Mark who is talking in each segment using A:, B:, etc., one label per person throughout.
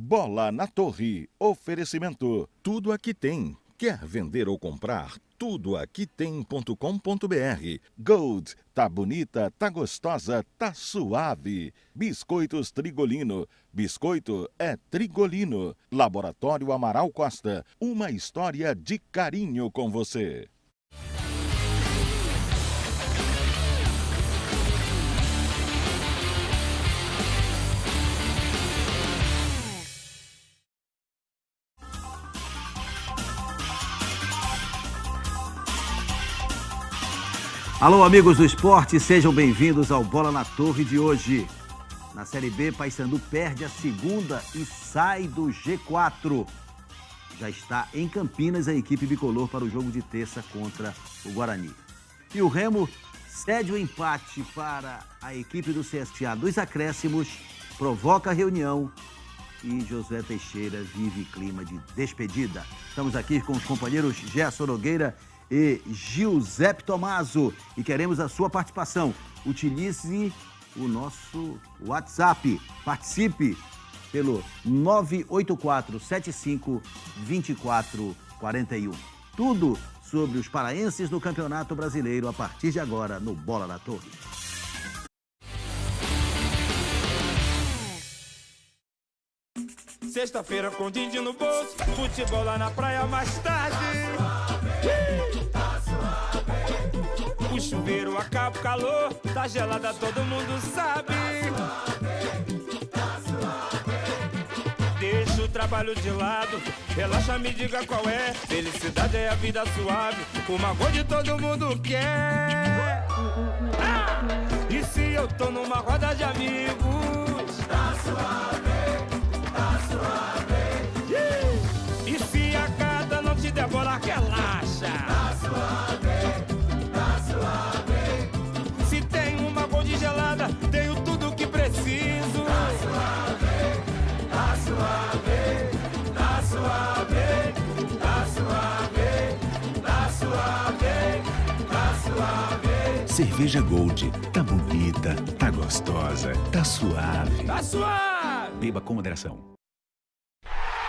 A: Bola na Torre. Oferecimento. Tudo aqui tem. Quer vender ou comprar? Tudo aqui tem.com.br. Gold. Tá bonita, tá gostosa, tá suave. Biscoitos Trigolino. Biscoito é Trigolino. Laboratório Amaral Costa. Uma história de carinho com você.
B: Alô, amigos do esporte, sejam bem-vindos ao Bola na Torre de hoje. Na Série B, Paysandu perde a segunda e sai do G4. Já está em Campinas a equipe bicolor para o jogo de terça contra o Guarani. E o Remo cede o empate para a equipe do CSA dos acréscimos, provoca a reunião e Josué Teixeira vive clima de despedida. Estamos aqui com os companheiros Gerson Nogueira e Giuseppe Tomaso e queremos a sua participação. Utilize o nosso WhatsApp, participe pelo 984-75-2441. Tudo sobre os paraenses no Campeonato Brasileiro a partir de agora no Bola na Torre.
C: Sexta-feira com din-din no bolso, futebol lá na praia mais tarde. O chuveiro acaba o calor, tá gelada, todo mundo sabe. Deixa o trabalho de lado, relaxa, me diga qual é. Felicidade é a vida suave, uma coisa todo mundo quer. E se eu tô numa roda de amigos, tá suave, tá suave. E se a gata não te der bola, relaxa, tá suave. Se tem uma gold gelada, tenho tudo que preciso. Tá suave, tá suave, tá suave, tá suave, tá suave, tá suave.
D: Cerveja Gold, tá bonita, tá gostosa, tá suave.
C: Tá suave.
D: Beba com moderação.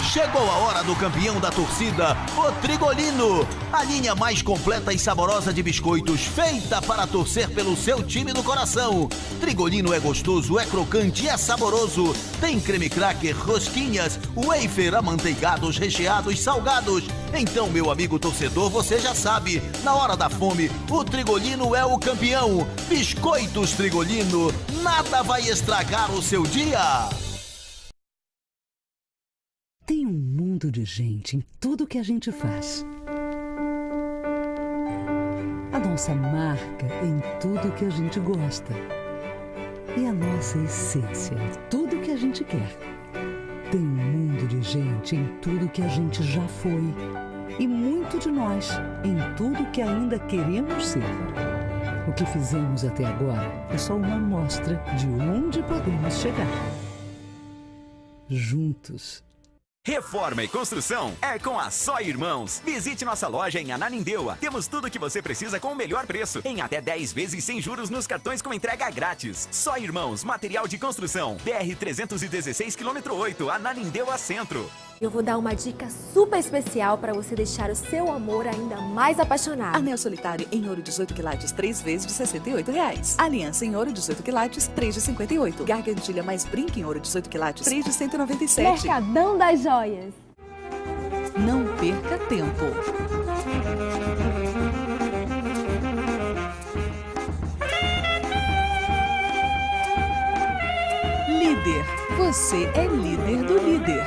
B: Chegou a hora do campeão da torcida, o Trigolino. A linha mais completa e saborosa de biscoitos feita para torcer pelo seu time do coração. Trigolino é gostoso, é crocante, é saboroso. Tem creme cracker, rosquinhas, wafer, amanteigados, recheados, salgados. Então, meu amigo torcedor, você já sabe, na hora da fome, o Trigolino é o campeão. Biscoitos Trigolino, nada vai estragar o seu dia.
E: Tem um mundo de gente em tudo que a gente faz. A nossa marca em tudo que a gente gosta. E a nossa essência em tudo que a gente quer. Tem um mundo de gente em tudo que a gente já foi. E muito de nós em tudo que ainda queremos ser. O que fizemos até agora é só uma amostra de onde podemos chegar. Juntos.
F: Reforma e construção é com a Só Irmãos. Visite nossa loja em Ananindeua. Temos tudo o que você precisa com o melhor preço. Em até 10 vezes sem juros nos cartões com entrega grátis. Só Irmãos, material de construção. BR-316, quilômetro 8, Ananindeua Centro.
G: Eu vou dar uma dica super especial para você deixar o seu amor ainda mais apaixonado.
H: Anel solitário em ouro 18 quilates, 3 vezes de R$ 68,00. Aliança em ouro 18 quilates, 3 de R$ 58,00. Gargantilha mais brinco em ouro 18 quilates, 3 de R$ 197,00.
G: Mercadão das Joias.
H: Não perca tempo. Líder. Você é líder do líder.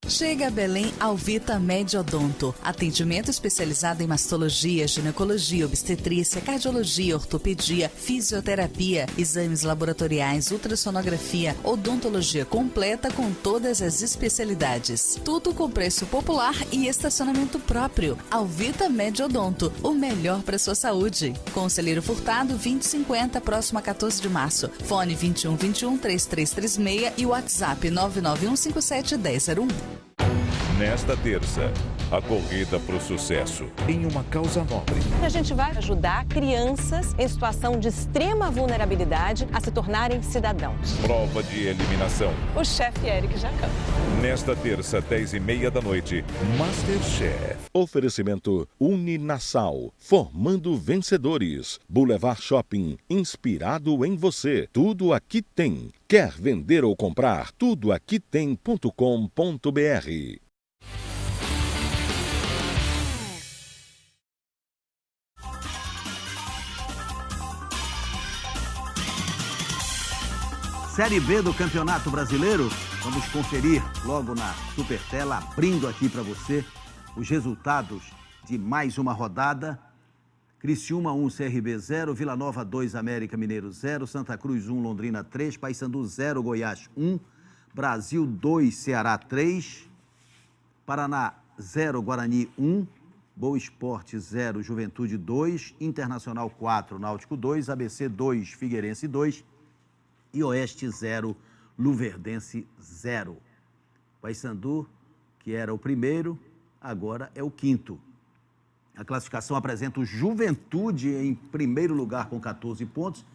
H: Chega a Belém Alvita Mediodonto. Atendimento especializado em mastologia, ginecologia, obstetrícia, cardiologia, ortopedia, fisioterapia, exames laboratoriais, ultrassonografia, odontologia completa com todas as especialidades. Tudo com preço popular e estacionamento próprio. Alvita Mediodonto, o melhor para sua saúde. Conselheiro Furtado 2050, próximo a 14 de março. Fone 2121-3336 e WhatsApp 991571001.
I: Nesta terça, A corrida para o sucesso em uma causa nobre.
J: A gente vai ajudar crianças em situação de extrema vulnerabilidade a se tornarem cidadãos.
I: Prova de eliminação.
J: O chefe Eric Jacan.
I: Nesta terça, 10h30 da noite, Masterchef.
A: Oferecimento Uninassal, formando vencedores. Boulevard Shopping, inspirado em você. Tudo aqui tem. Quer vender ou comprar? Tudoaquitem.com.br.
B: Série B do Campeonato Brasileiro, vamos conferir logo na Supertela, abrindo aqui para você os resultados de mais uma rodada. Criciúma 1, CRB 0, Vila Nova 2, América Mineiro 0, Santa Cruz 1, Londrina 3, Paysandu 0, Goiás 1, Brasil 2, Ceará 3, Paraná 0, Guarani 1, Boa Esporte 0, Juventude 2, Internacional 4, Náutico 2, ABC 2, Figueirense 2, e Oeste 0, Luverdense 0. Paysandu, que era o primeiro, agora é o quinto. A classificação apresenta o Juventude em primeiro lugar com 14 pontos,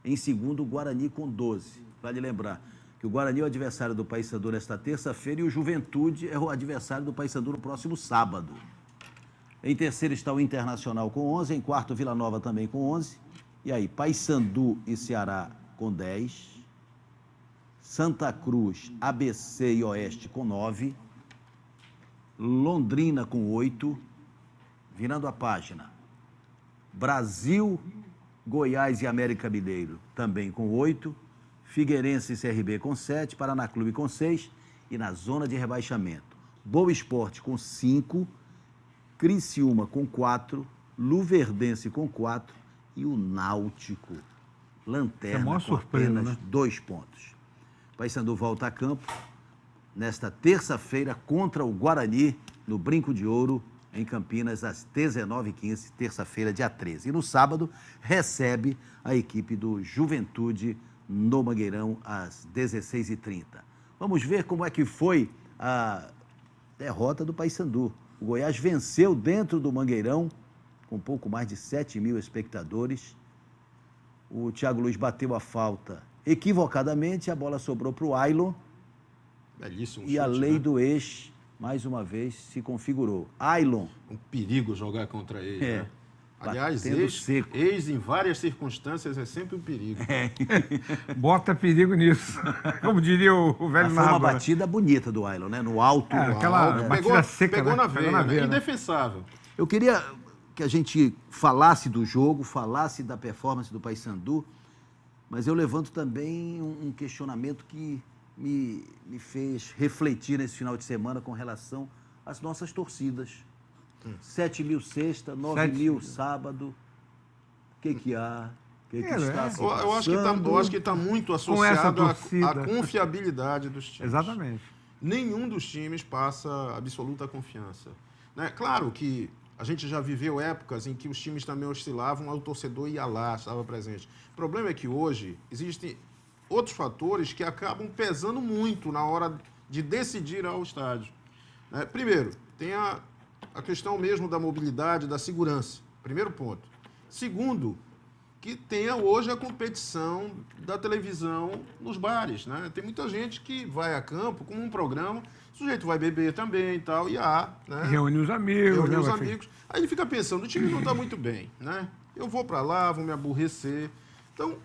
B: em segundo o Guarani com 12. Vale lembrar que o Guarani é o adversário do Paysandu nesta terça-feira e o Juventude é o adversário do Paysandu no próximo sábado. Em terceiro está o Internacional com 11, em quarto Vila Nova também com 11. E aí, Paysandu e Ceará com 10, Santa Cruz, ABC e Oeste com 9, Londrina com 8, virando a página, Brasil, Goiás e América Mineiro também com 8, Figueirense e CRB com 7, Paraná Clube com 6 e na zona de rebaixamento, Boa Esporte com 5, Criciúma com 4, Luverdense com 4 e o Náutico, lanterna com apenas 2 pontos. Paysandu volta a campo nesta terça-feira contra o Guarani, no Brinco de Ouro, em Campinas, às 19h15, terça-feira, dia 13. E no sábado, recebe a equipe do Juventude no Mangueirão, às 16h30. Vamos ver como é que foi a derrota do Paysandu. O Goiás venceu dentro do Mangueirão, com pouco mais de 7.000 espectadores. O Thiago Luiz bateu a falta equivocadamente, a bola sobrou para o Ailon.
K: Belíssimo
B: e
K: chute,
B: a lei
K: né?
B: do ex, mais uma vez, se configurou. Ailon.
K: Um perigo jogar contra ele, né? Aliás,
B: seco.
K: ex em várias circunstâncias é sempre um perigo.
L: Bota perigo nisso. Como diria o velho
B: Foi
L: narrador.
B: uma batida bonita do Ailon, né? No alto.
L: Aquela batida seca,
K: pegou
L: né?
K: na veia,
L: Pegou na veia, né?
K: Indefensável.
B: Eu queria que a gente falasse do jogo, falasse da performance do Paysandu, mas eu levanto também um questionamento que me fez refletir nesse final de semana com relação às nossas torcidas. 7.000 sexta, 9.000 sábado. O que há? O que está se passando?
K: Eu acho que está muito associado à confiabilidade dos times.
L: Exatamente.
K: Nenhum dos times passa absoluta confiança. Né? Claro que a gente já viveu épocas em que os times também oscilavam, o torcedor ia lá, estava presente. O problema é que hoje existem outros fatores que acabam pesando muito na hora de decidir ao estádio. Né? Primeiro, tem a questão mesmo da mobilidade, da segurança. Primeiro ponto. Segundo, que tenha hoje a competição da televisão nos bares. Né? Tem muita gente que vai a campo com um programa, o sujeito vai beber também e tal, e né?
L: Reúne os amigos.
K: Reúne os amigos. Aí ele fica pensando, o time não está muito bem, né? Eu vou para lá, vou me aborrecer. Então,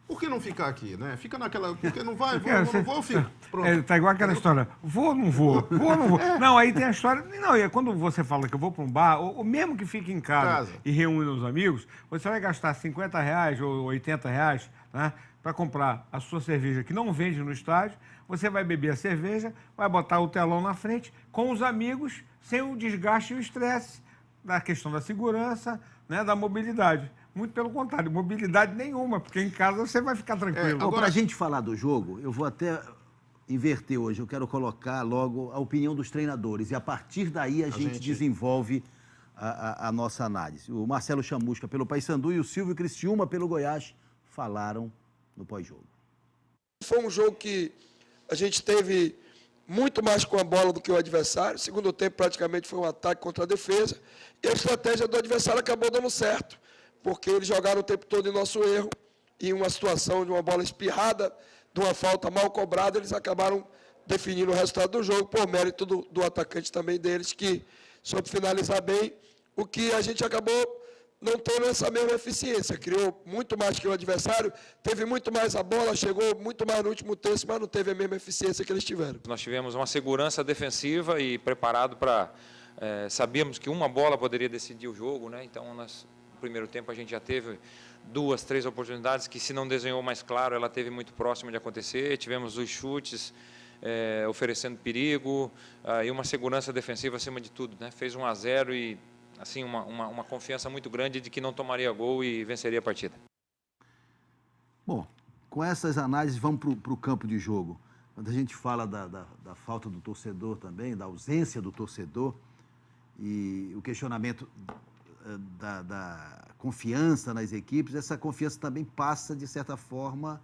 K: por que não ficar aqui, né? Fica naquela... Porque não vai, não vou, eu fico. Pronto.
L: Tá igual aquela história, vou ou não vou? Vou ou não vou? Não, aí tem a história... Não, e quando você fala que eu vou para um bar, ou mesmo que fique em casa e reúne os amigos, você vai gastar R$50 ou R$80, né? Para comprar a sua cerveja que não vende no estádio, você vai beber a cerveja, vai botar o telão na frente com os amigos, sem o desgaste e o estresse da questão da segurança, né, da mobilidade. Muito pelo contrário, mobilidade nenhuma, porque em casa você vai ficar tranquilo.
B: Agora, para a gente falar do jogo, eu vou até inverter hoje. Eu quero colocar logo a opinião dos treinadores e a partir daí a gente desenvolve a nossa análise. O Marcelo Chamusca pelo Paysandu e o Silvio Criciúma pelo Goiás falaram no pós-jogo.
M: Foi um jogo que a gente teve muito mais com a bola do que o adversário. Segundo tempo, praticamente, foi um ataque contra a defesa. E a estratégia do adversário acabou dando certo, porque eles jogaram o tempo todo em nosso erro. E em uma situação de uma bola espirrada, de uma falta mal cobrada, eles acabaram definindo o resultado do jogo, por mérito do atacante também deles, que soube finalizar bem, o que a gente acabou não tendo essa mesma eficiência. Criou muito mais que o adversário, teve muito mais a bola, chegou muito mais no último terço, mas não teve a mesma eficiência que eles tiveram.
N: Nós tivemos uma segurança defensiva e preparado para... sabíamos que uma bola poderia decidir o jogo, né? Então, no primeiro tempo, a gente já teve 2, 3 oportunidades que, se não desenhou mais claro, ela teve muito próxima de acontecer. Tivemos os chutes oferecendo perigo e uma segurança defensiva acima de tudo, né? Fez 1-0 e... assim, uma confiança muito grande de que não tomaria gol e venceria a partida.
B: Bom, com essas análises, vamos para o campo de jogo. Quando a gente fala da falta do torcedor também, da ausência do torcedor, e o questionamento da confiança nas equipes, essa confiança também passa, de certa forma,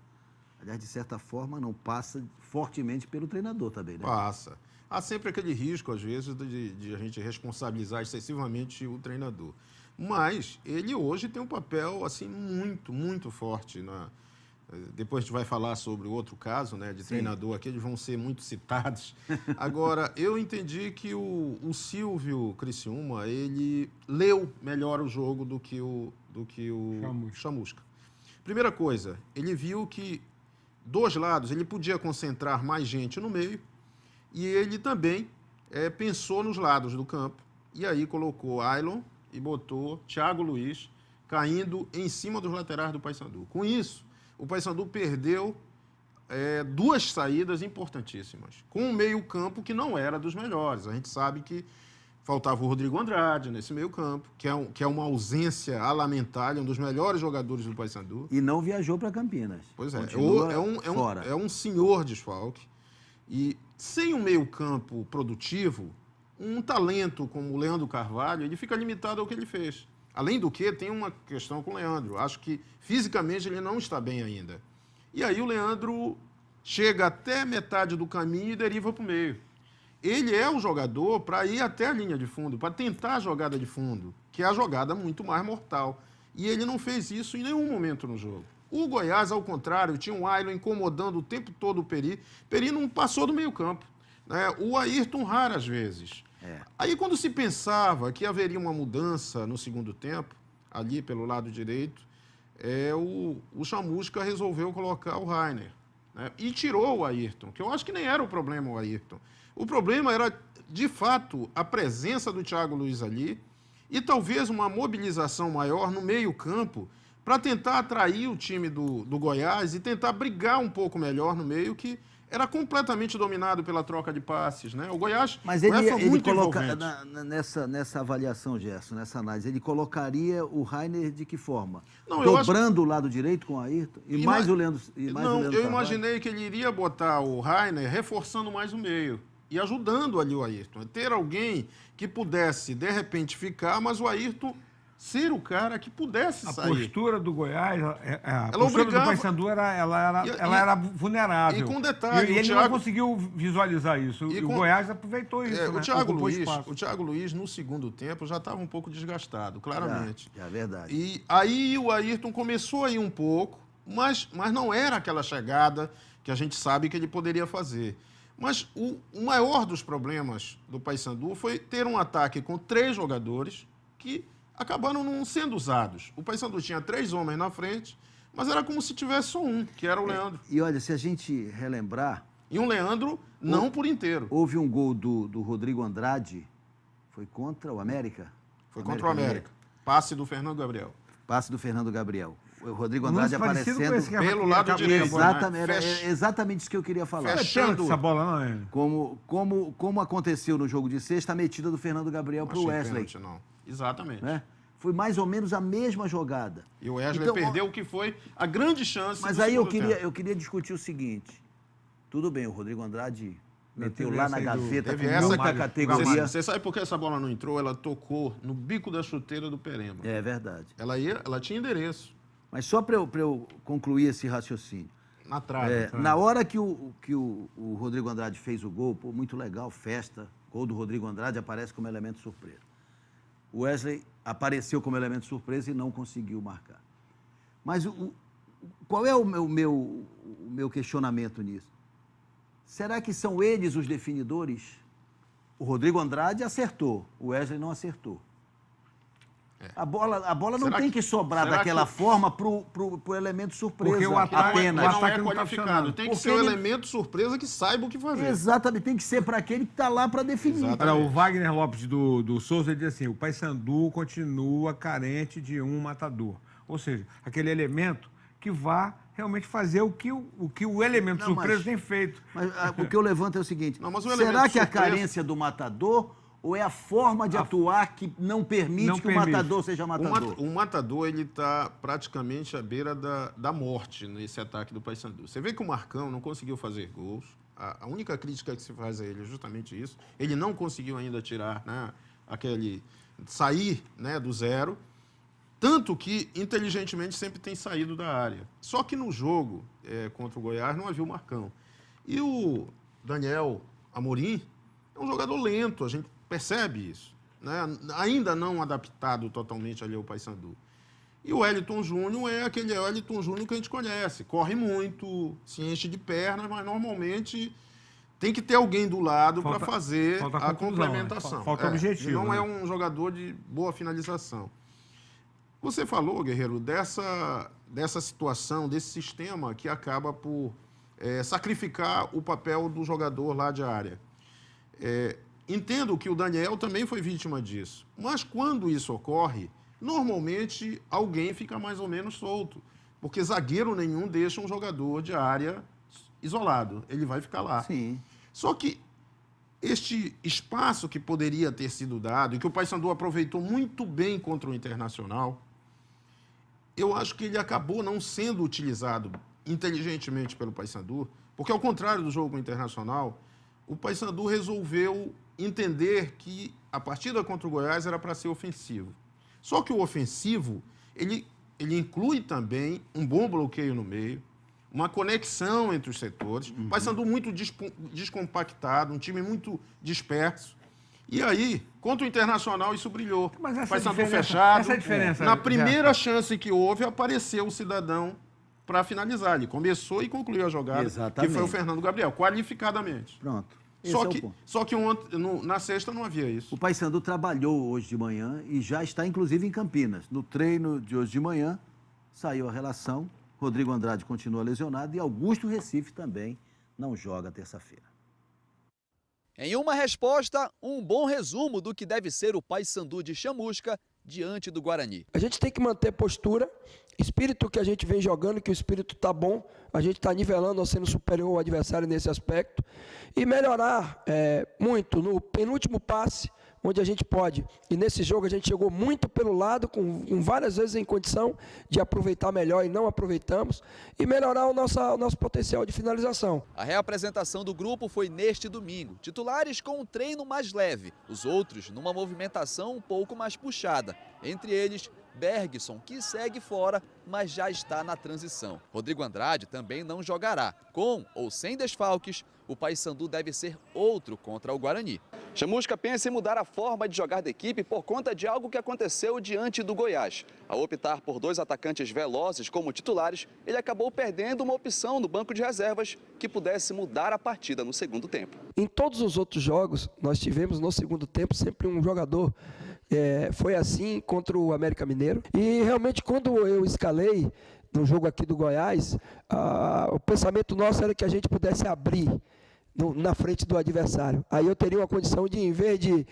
B: aliás, de certa forma, não passa fortemente pelo treinador também, né?
K: Passa. Há sempre aquele risco, às vezes, de a gente responsabilizar excessivamente o treinador. Mas ele hoje tem um papel assim, muito, muito forte. Depois a gente vai falar sobre o outro caso, né, de Sim. treinador aqui, eles vão ser muito citados. Agora, eu entendi que o Silvio Criciúma, ele leu melhor o jogo do que o Chamusca. Primeira coisa, ele viu que dos lados ele podia concentrar mais gente no meio, e ele também pensou nos lados do campo. E aí colocou Ailon e botou Thiago Luiz caindo em cima dos laterais do Paysandu. Com isso, o Paysandu perdeu 2 saídas importantíssimas, com um meio-campo que não era dos melhores. A gente sabe que faltava o Rodrigo Andrade nesse meio-campo, que é uma ausência a lamentar, um dos melhores jogadores do Paysandu.
B: E não viajou para Campinas.
K: Pois é, é um senhor desfalque. E sem um meio-campo produtivo, um talento como o Leandro Carvalho, ele fica limitado ao que ele fez. Além do que, tem uma questão com o Leandro. Acho que fisicamente ele não está bem ainda. E aí o Leandro chega até metade do caminho e deriva para o meio. Ele é o jogador para ir até a linha de fundo, para tentar a jogada de fundo, que é a jogada muito mais mortal. E ele não fez isso em nenhum momento no jogo. O Goiás, ao contrário, tinha um Ailon incomodando o tempo todo o Peri. Peri não passou do meio-campo, né? O Ayrton raras vezes. Aí, quando se pensava que haveria uma mudança no segundo tempo, ali pelo lado direito, o Chamusca resolveu colocar o Rainer, né? E tirou o Ayrton, que eu acho que nem era o problema o Ayrton. O problema era, de fato, a presença do Thiago Luiz ali e talvez uma mobilização maior no meio-campo para tentar atrair o time do Goiás e tentar brigar um pouco melhor no meio, que era completamente dominado pela troca de passes, né? O Goiás
B: foi muito envolvente. Nessa avaliação, Gerson, nessa análise, ele colocaria o Rainer de que forma? Dobrando o lado direito com o Ayrton? O Leandro
K: eu imaginei que ele iria botar o Rainer reforçando mais o meio e ajudando ali o Ayrton. Ter alguém que pudesse, de repente, ficar, mas o Ayrton ser o cara que pudesse sair.
L: A postura do Goiás, a postura do Paysandu era vulnerável.
K: E com detalhe...
L: E ele não conseguiu visualizar isso. E o Goiás aproveitou isso, né?
K: O Thiago Luiz, no segundo tempo, já estava um pouco desgastado, claramente.
B: É verdade.
K: E aí o Ayrton começou a ir um pouco, mas não era aquela chegada que a gente sabe que ele poderia fazer. Mas o maior dos problemas do Paysandu foi ter um ataque com 3 jogadores que acabaram não sendo usados. O Paysandu tinha 3 homens na frente, mas era como se tivesse só um, que era o Leandro.
B: E olha, se a gente relembrar...
K: E um Leandro não por inteiro.
B: Houve um gol do Rodrigo Andrade, foi contra o América?
K: Foi contra o América. Passe do Fernando Gabriel.
B: Passe do Fernando Gabriel. O Rodrigo Andrade aparecendo
K: pelo lado direito.
B: Exatamente, era exatamente isso que eu queria falar.
L: Fechando essa bola, não é?
B: Como aconteceu no jogo de sexta, a metida do Fernando Gabriel para o Wesley.
K: Não. Exatamente.
B: Né? Foi mais ou menos a mesma jogada.
K: E o Wesley perdeu o que foi a grande chance.
B: Mas aí eu queria discutir o seguinte. Tudo bem, o Rodrigo Andrade meteu lá na gaveta com muita categoria.
K: Você sabe por que essa bola não entrou? Ela tocou no bico da chuteira do Perema.
B: É verdade.
K: Ela tinha endereço.
B: Mas só para eu concluir esse raciocínio.
K: na trave.
B: Na hora que o Rodrigo Andrade fez o gol, pô, muito legal, festa, gol do Rodrigo Andrade aparece como elemento surpresa. O Wesley apareceu como elemento surpresa e não conseguiu marcar. Mas qual é o meu questionamento nisso? Será que são eles os definidores? O Rodrigo Andrade acertou, o Wesley não acertou. A bola não tem que sobrar daquela forma pro elemento surpresa.
L: Porque o ataque
K: não é qualificado. Tem que ser o elemento surpresa que saiba o que fazer.
B: Exatamente, tem que ser para aquele que está lá para definir.
L: O Wagner Lopes do Souza diz assim: o Paysandu continua carente de um matador. Ou seja, aquele elemento que vá realmente fazer o que o elemento surpresa tem feito.
B: Mas o que eu levanto é o seguinte: será que a carência do matador ou é a forma de atuar que não permite que o matador seja matador?
K: O matador ele está praticamente à beira da morte nesse ataque do Paysandu. Você vê que o Marcão não conseguiu fazer gols. A única crítica que se faz a ele é justamente isso. Ele não conseguiu ainda tirar, né, sair, né, do zero. Tanto que, inteligentemente, sempre tem saído da área. Só que no jogo contra o Goiás não havia o Marcão. E o Daniel Amorim é um jogador lento, a gente percebe isso, né? Ainda não adaptado totalmente ali ao Paysandu. E o Wellington Júnior é aquele Wellington Júnior que a gente conhece. Corre muito, se enche de pernas, mas normalmente tem que ter alguém do lado para fazer a complementação.
L: Falta objetivo.
K: Não é um jogador de boa finalização. Você falou, Guerreiro, dessa situação, desse sistema que acaba por sacrificar o papel do jogador lá de área. Entendo que o Daniel também foi vítima disso, mas quando isso ocorre, normalmente alguém fica mais ou menos solto, porque zagueiro nenhum deixa um jogador de área isolado, ele vai ficar lá.
B: Sim.
K: Só que este espaço que poderia ter sido dado, e que o Paysandu aproveitou muito bem contra o Internacional, eu acho que ele acabou não sendo utilizado inteligentemente pelo Paysandu, porque ao contrário do jogo com o Internacional, o Paysandu resolveu entender que a partida contra o Goiás era para ser ofensivo. Só que o ofensivo, ele inclui também um bom bloqueio no meio, uma conexão entre os setores, o Paysandu muito descompactado, um time muito disperso. E aí, contra o Internacional, isso brilhou.
L: Mas
K: Paysandu fechado.
L: Essa é a diferença.
K: Na primeira chance que houve, apareceu o cidadão para finalizar. Ele começou e concluiu a jogada, que foi o Fernando Gabriel, qualificadamente.
B: Pronto.
K: Só que na sexta não havia isso.
B: O Paysandu trabalhou hoje de manhã e já está, inclusive, em Campinas. No treino de hoje de manhã, saiu a relação. Rodrigo Andrade continua lesionado e Augusto Recife também não joga terça-feira.
O: Em uma resposta, um bom resumo do que deve ser o Paysandu de Chamusca diante do Guarani.
M: A gente tem que manter postura, espírito que a gente vem jogando, que o espírito está bom, a gente está nivelando ou sendo superior ao adversário nesse aspecto, e melhorar muito no penúltimo passe, onde a gente pode. E nesse jogo a gente chegou muito pelo lado, com várias vezes em condição de aproveitar melhor e não aproveitamos, e melhorar o nosso potencial de finalização.
O: A reapresentação do grupo foi neste domingo. Titulares com um treino mais leve, os outros numa movimentação um pouco mais puxada. Entre eles, Bergson, que segue fora, mas já está na transição. Rodrigo Andrade também não jogará. Com ou sem desfalques, o Paysandu deve ser outro contra o Guarani. Chamusca pensa em mudar a forma de jogar da equipe por conta de algo que aconteceu diante do Goiás. Ao optar por dois atacantes velozes como titulares, ele acabou perdendo uma opção no banco de reservas que pudesse mudar a partida no segundo tempo.
M: Em todos os outros jogos, nós tivemos no segundo tempo sempre um jogador. Foi assim contra o América Mineiro. E realmente quando eu escalei no jogo aqui do Goiás, o pensamento nosso era que a gente pudesse abrir na frente do adversário. Aí eu teria uma condição de, em vez de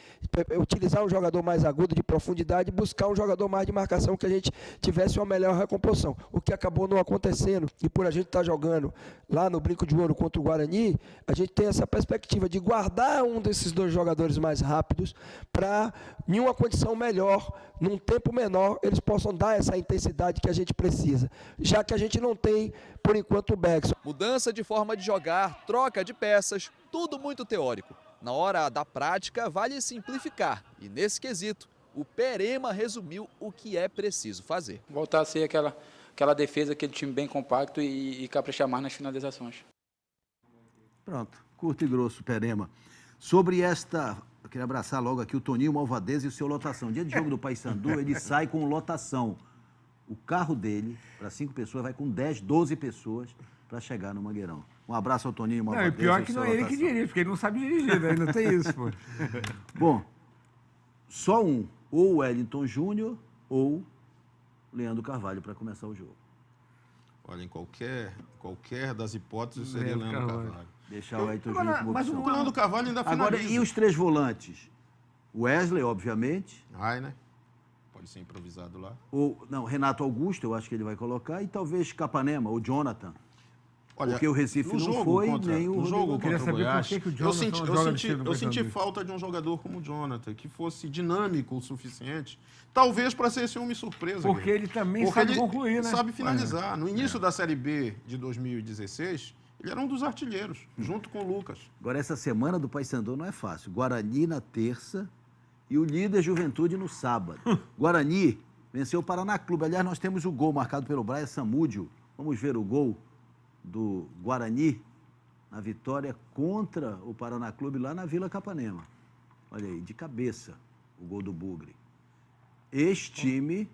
M: utilizar um jogador mais agudo, de profundidade, buscar um jogador mais de marcação, que a gente tivesse uma melhor recomposição. O que acabou não acontecendo. E por a gente estar jogando lá no Brinco de Ouro contra o Guarani, a gente tem essa perspectiva de guardar um desses dois jogadores mais rápidos para, em uma condição melhor, num tempo menor, eles possam dar essa intensidade que a gente precisa. Já que a gente não tem, por enquanto, o Bergson.
O: Mudança de forma de jogar, troca de peças, tudo muito teórico. Na hora da prática, vale simplificar. E nesse quesito, o Perema resumiu o que é preciso fazer.
N: Voltar a ser
P: aquela defesa, aquele time bem compacto e caprichar mais nas finalizações.
B: Pronto, curto e grosso, Perema. Sobre esta, eu queria abraçar logo aqui o Toninho Malvadeza e o seu lotação. Dia de jogo do Paysandu, ele sai com lotação. O carro dele, para 5 pessoas, vai com 10, 12 pessoas para chegar no Mangueirão. Um abraço ao Toninho Malvadeza.
L: Não, e pior que não é ele que dirige, porque ele não sabe dirigir, né? Não tem isso, pô.
B: Bom, só um, ou o Wellington Júnior ou o Leandro Carvalho para começar o jogo.
K: Olha, em qualquer das hipóteses seria Leandro Carvalho.
B: Deixar o Wellington Júnior como
K: Mas
B: opção.
K: o Leandro Carvalho ainda finaliza.
B: Agora, e os 3 volantes? Wesley, obviamente.
K: Rainer, pode ser improvisado lá.
B: Não, Renato Augusto, eu acho que ele vai colocar. E talvez Capanema, ou Jonathan.
K: Olha,
B: porque o Recife não foi, nem o...
K: No jogo contra o Goiás, eu senti
B: Paysandu.
K: falta de um jogador como o Jonathan, que fosse dinâmico o suficiente, talvez para ser esse homem surpresa.
L: Porque ele também sabe concluir, né?
K: Sabe finalizar. No início da Série B de 2016, ele era um dos artilheiros, junto com o Lucas.
B: Agora, essa semana do Paysandu não é fácil. Guarani na terça e o líder Juventude no sábado. Guarani venceu o Paraná Clube. Aliás, nós temos o gol marcado pelo Brian Samúdio. Vamos ver o gol do Guarani na vitória contra o Paraná Clube lá na Vila Capanema. Olha aí, de cabeça, o gol do Bugre. Ex-time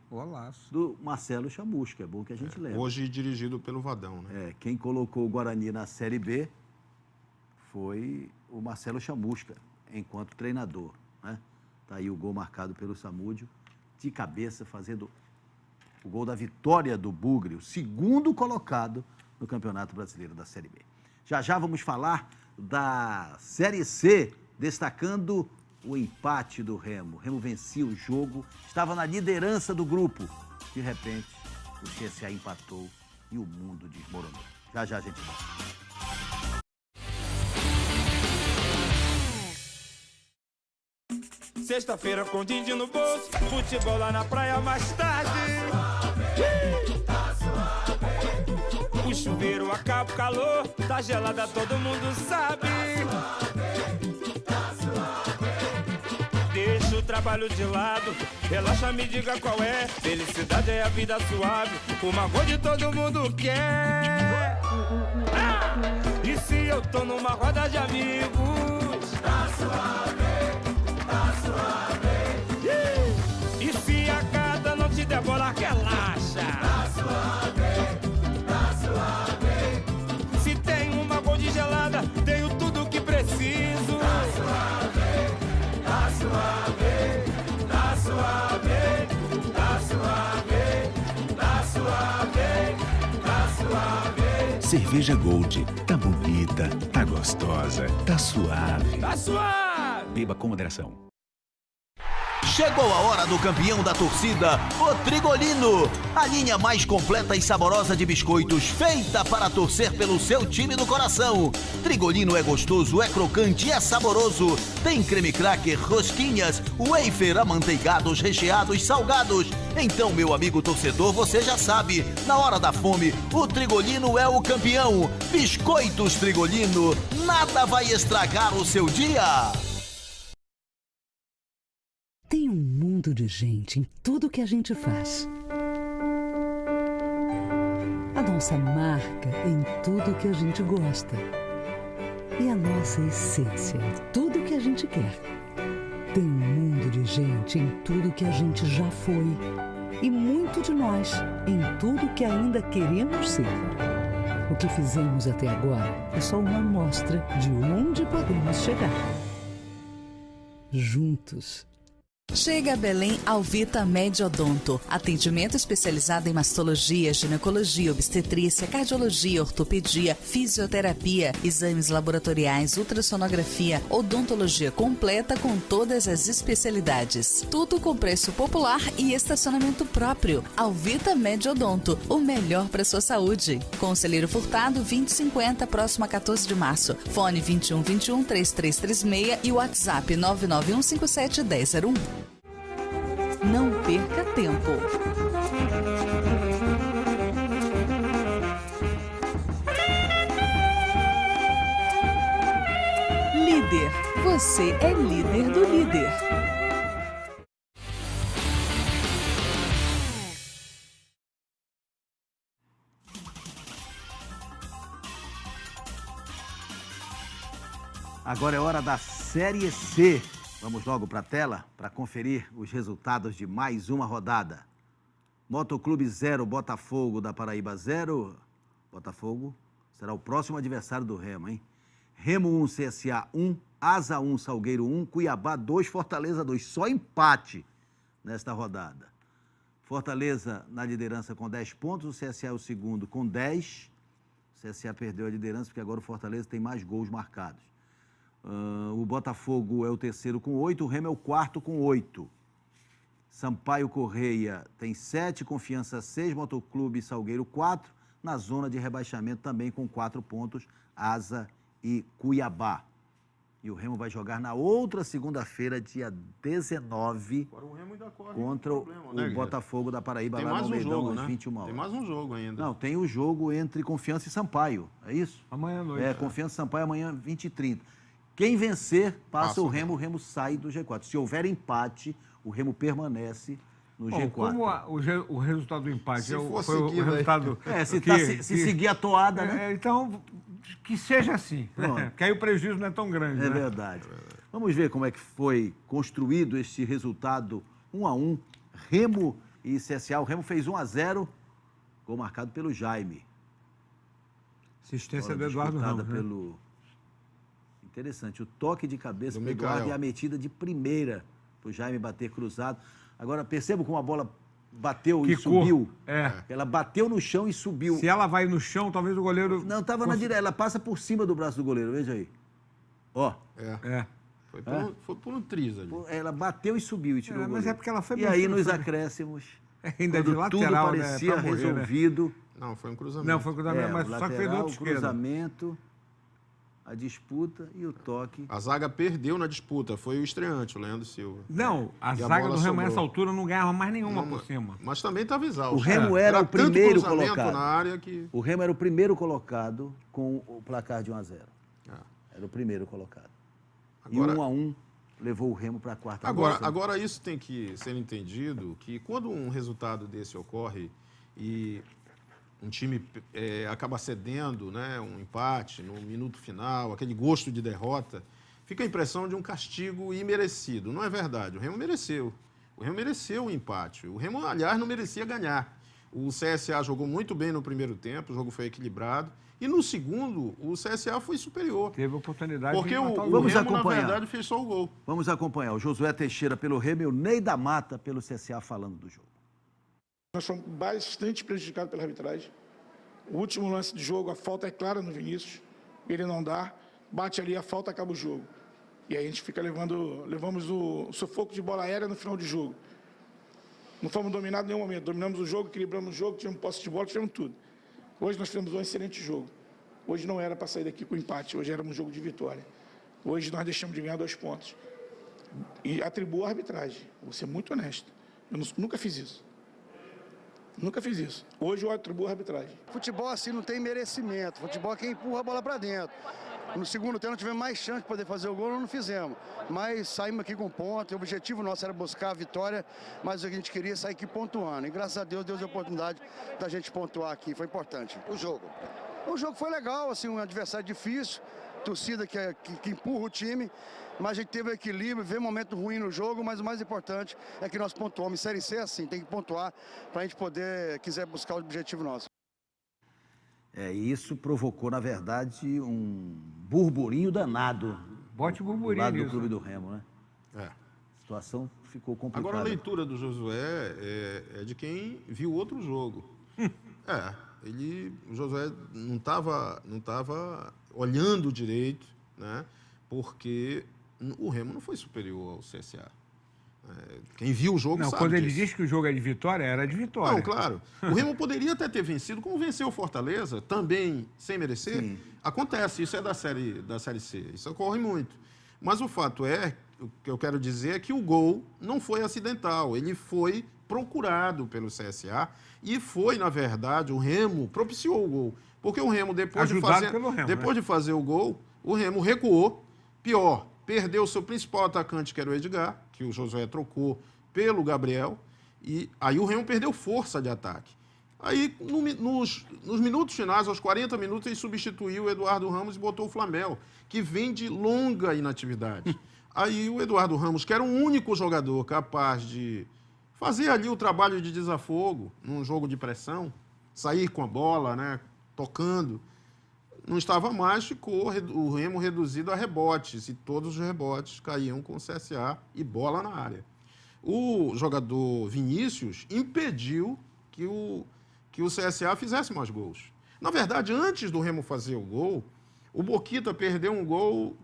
B: do Marcelo Chamusca, é bom que a gente lembra.
K: Hoje dirigido pelo Vadão, né?
B: Quem colocou o Guarani na Série B foi o Marcelo Chamusca, enquanto treinador, né? Tá aí o gol marcado pelo Samúdio, de cabeça, fazendo o gol da vitória do Bugre, o segundo colocado no Campeonato Brasileiro da Série B. Já já vamos falar da Série C, destacando o empate do Remo. O Remo vencia o jogo, estava na liderança do grupo. De repente, o CSA empatou e o mundo desmoronou. Já já a gente volta.
C: Sexta-feira com din-din no bolso, futebol lá na praia mais tarde. O chuveiro acaba o calor, tá gelada, todo mundo sabe. Deixa o trabalho de lado, relaxa, me diga qual é. Felicidade é a vida suave, uma cor de todo mundo quer. E se eu tô numa roda de amigos, tá suave, tá suave. E se a gata não te der bola, relaxa, tá suave. Se tem uma gold gelada, tenho tudo que preciso. Tá suave, tá suave, tá suave, tá suave, tá suave, tá suave.
D: Cerveja Gold, tá bonita, tá gostosa, tá suave.
C: Tá suave.
D: Beba com moderação.
B: Chegou a hora do campeão da torcida, o Trigolino. A linha mais completa e saborosa de biscoitos feita para torcer pelo seu time do coração. Trigolino é gostoso, é crocante, é saboroso. Tem creme cracker, rosquinhas, wafer, amanteigados, recheados, salgados. Então, meu amigo torcedor, você já sabe, na hora da fome, o Trigolino é o campeão. Biscoitos Trigolino, nada vai estragar o seu dia.
E: Tem um mundo de gente em tudo que a gente faz. A nossa marca em tudo que a gente gosta. E a nossa essência em tudo que a gente quer. Tem um mundo de gente em tudo que a gente já foi. E muito de nós em tudo que ainda queremos ser. O que fizemos até agora é só uma amostra de onde podemos chegar. Juntos.
H: Chega a Belém Alvita Mediodonto. Atendimento especializado em mastologia, ginecologia, obstetrícia, cardiologia, ortopedia, fisioterapia, exames laboratoriais, ultrassonografia, odontologia completa com todas as especialidades. Tudo com preço popular e estacionamento próprio. Alvita Mediodonto, o melhor para sua saúde. Conselheiro Furtado 2050, próximo a 14 de março. Fone 2121 3336 e WhatsApp 99157 1001. Não perca tempo. Líder, você é líder do líder.
B: Agora é hora da Série C. Vamos logo para a tela para conferir os resultados de mais uma rodada. Motoclube 0, Botafogo da Paraíba 0. Botafogo será o próximo adversário do Remo, hein? Remo 1, CSA 1, Asa 1, Salgueiro 1, Cuiabá 2, Fortaleza 2. Só empate nesta rodada. Fortaleza na liderança com 10 pontos, o CSA é o segundo com 10. O CSA perdeu a liderança porque agora o Fortaleza tem mais gols marcados. O Botafogo é o terceiro com 8, o Remo é o quarto com 8. Sampaio Correia tem 7, Confiança 6, Motoclube Salgueiro 4. Na zona de rebaixamento também com 4 pontos, Asa e Cuiabá. E o Remo vai jogar na outra segunda-feira, dia 19, contra o Botafogo da Paraíba, lá no Almeidão, às 21 horas.
K: Tem mais um jogo ainda.
B: Não, tem o jogo entre Confiança e Sampaio, é isso?
L: Amanhã à noite.
B: Confiança e Sampaio amanhã, 20h30. Quem vencer, passa o Remo sai do G4. Se houver empate, o Remo permanece no G4.
L: Como o resultado do empate foi o resultado...
B: se seguir a toada, né?
L: Então, que seja assim. Porque aí o prejuízo não é tão grande.
B: É verdade. Vamos ver como é que foi construído este resultado 1-1. Remo e CSA. O Remo fez 1-0, gol marcado pelo Jaime.
L: Assistência do Eduardo Ramos.
B: Pelo... Interessante, o toque de cabeça do Eduardo e a metida de primeira para o Jaime bater cruzado. Agora, perceba como a bola bateu e subiu. Ela bateu no chão e subiu.
L: Se ela vai no chão, talvez o goleiro...
B: Não, estava na direita. Ela passa por cima do braço do goleiro, veja aí. Ó.
K: Foi por um triz ali.
B: Ela bateu e subiu e tirou o goleiro.
L: Mas é porque ela foi...
B: E aí, nos acréscimos,
L: ainda de lateral,
B: tudo parecia resolvido...
K: Não, foi um cruzamento.
L: Não, foi um cruzamento, mas
B: lateral,
L: só que fez do outro esquerdo.
B: Cruzamento... A disputa e o toque.
K: A zaga perdeu na disputa, foi o estreante, o Leandro Silva.
L: Não, a zaga do Remo nessa altura não ganhava mais nenhuma por cima.
K: Mas também estava exausto.
B: O Remo era o primeiro colocado.
K: Na área que...
B: O Remo era o primeiro colocado com o placar de 1-0. Era o primeiro colocado. Agora, e 1-1 levou o Remo para a quarta.
K: Agora isso tem que ser entendido, que quando um resultado desse ocorre e um time acaba cedendo, né, um empate no minuto final, aquele gosto de derrota, fica a impressão de um castigo imerecido. Não é verdade, o Remo mereceu. O Remo mereceu o empate. O Remo, aliás, não merecia ganhar. O CSA jogou muito bem no primeiro tempo, o jogo foi equilibrado. E no segundo, o CSA foi superior.
L: Teve oportunidade
K: porque
L: de matar
K: o Remo, na verdade, fez só o gol.
B: Vamos acompanhar o Josué Teixeira pelo Remo e o Ney da Mata pelo CSA falando do jogo.
Q: Nós fomos bastante prejudicados pela arbitragem. O último lance de jogo, a falta é clara no Vinícius. Ele não dá, bate ali, a falta acaba o jogo. E aí a gente fica levamos o sufoco de bola aérea no final de jogo. Não fomos dominados em nenhum momento. Dominamos o jogo, equilibramos o jogo, tivemos posse de bola, tivemos tudo. Hoje nós fizemos um excelente jogo. Hoje não era para sair daqui com empate, hoje era um jogo de vitória. Hoje nós deixamos de ganhar 2 pontos. E atribuo a arbitragem. Vou ser muito honesto. Eu nunca fiz isso. Nunca fiz isso. Hoje eu atribuo a arbitragem.
R: Futebol assim não tem merecimento. Futebol é quem empurra a bola para dentro. No segundo tempo tivemos mais chance de poder fazer o gol, não fizemos. Mas saímos aqui com ponto. O objetivo nosso era buscar a vitória, mas a gente queria sair aqui pontuando. E graças a Deus, deu a oportunidade da gente pontuar aqui. Foi importante. O jogo foi legal, assim, um adversário difícil. Torcida que empurra o time, mas a gente teve equilíbrio, vê momento ruim no jogo, mas o mais importante é que nós pontuamos. Série C é assim, tem que pontuar para a gente poder, quiser buscar o objetivo nosso.
B: Isso provocou, na verdade, um burburinho danado.
L: Bote burburinho
B: do lado do
L: nisso.
B: Clube do Remo, né? A situação ficou complicada.
K: Agora a leitura do Josué é de quem viu outro jogo. O Josué não estava olhando direito, né? Porque o Remo não foi superior ao CSA. Quem viu o jogo sabe
L: quando ele
K: disso.
L: diz que o jogo é de vitória, era de vitória.
K: Não, claro. O Remo poderia até ter vencido, como venceu o Fortaleza, também sem merecer. Sim. Acontece, isso é da série C, isso ocorre muito. Mas o fato o que eu quero dizer é que o gol não foi acidental, ele foi procurado pelo CSA e foi, na verdade, o Remo propiciou o gol. Porque o Remo, depois de fazer o gol, o Remo recuou. Pior, perdeu o seu principal atacante, que era o Edgar, que o Josué trocou pelo Gabriel, e aí o Remo perdeu força de ataque. Aí, nos minutos finais, aos 40 minutos, ele substituiu o Eduardo Ramos e botou o Flamel, que vem de longa inatividade. Aí o Eduardo Ramos, que era o único jogador capaz de fazer ali o trabalho de desafogo, num jogo de pressão, sair com a bola, né, tocando, não estava mais, ficou o Remo reduzido a rebotes, e todos os rebotes caíam com o CSA e bola na área. O jogador Vinícius impediu que o CSA fizesse mais gols. Na verdade, antes do Remo fazer o gol, o Boquita perdeu um gol,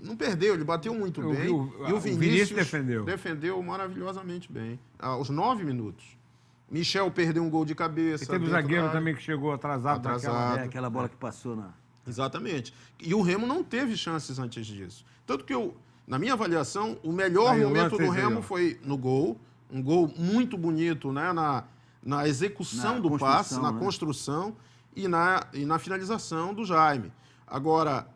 K: não perdeu, ele bateu muito bem, e o Vinícius defendeu maravilhosamente bem, aos 9 minutos. Michel perdeu um gol de cabeça.
L: E teve o zagueiro também que chegou atrasado.
B: Aquela bola que passou na...
K: Exatamente. E o Remo não teve chances antes disso. Tanto que, na minha avaliação, o melhor momento do Remo foi no gol, um gol muito bonito, né, na execução do passe, na construção e na finalização do Jaime. Agora,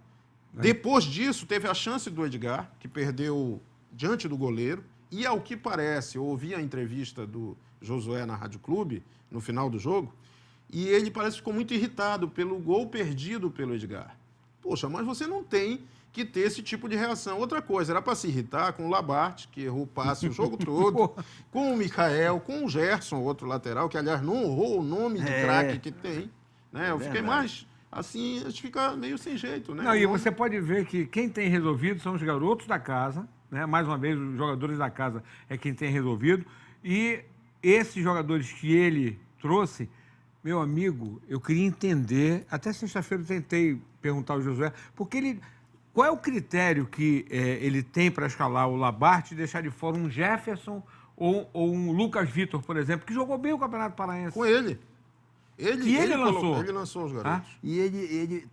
K: depois disso, teve a chance do Edgar, que perdeu diante do goleiro, e ao que parece, eu ouvi a entrevista do Josué na Rádio Clube, no final do jogo, e ele parece que ficou muito irritado pelo gol perdido pelo Edgar. Poxa, mas você não tem que ter esse tipo de reação. Outra coisa, era para se irritar com o Labarte, que errou o passe o jogo todo, com o Mikael, com o Gerson, outro lateral, que, aliás, não honrou o nome de craque que tem. Né? Eu fiquei mais... Assim, a gente fica meio sem jeito, né?
L: Não, e você pode ver que quem tem resolvido são os garotos da casa, né? Mais uma vez, os jogadores da casa é quem tem resolvido. E esses jogadores que ele trouxe, meu amigo, eu queria entender, até sexta-feira eu tentei perguntar ao Josué, porque qual é o critério que ele tem para escalar o Labarte e deixar de fora um Jefferson ou um Lucas Vitor, por exemplo, que jogou bem o Campeonato Paraense?
K: Com ele.
L: Ele lançou.
K: Ele lançou os garotos.
B: E ele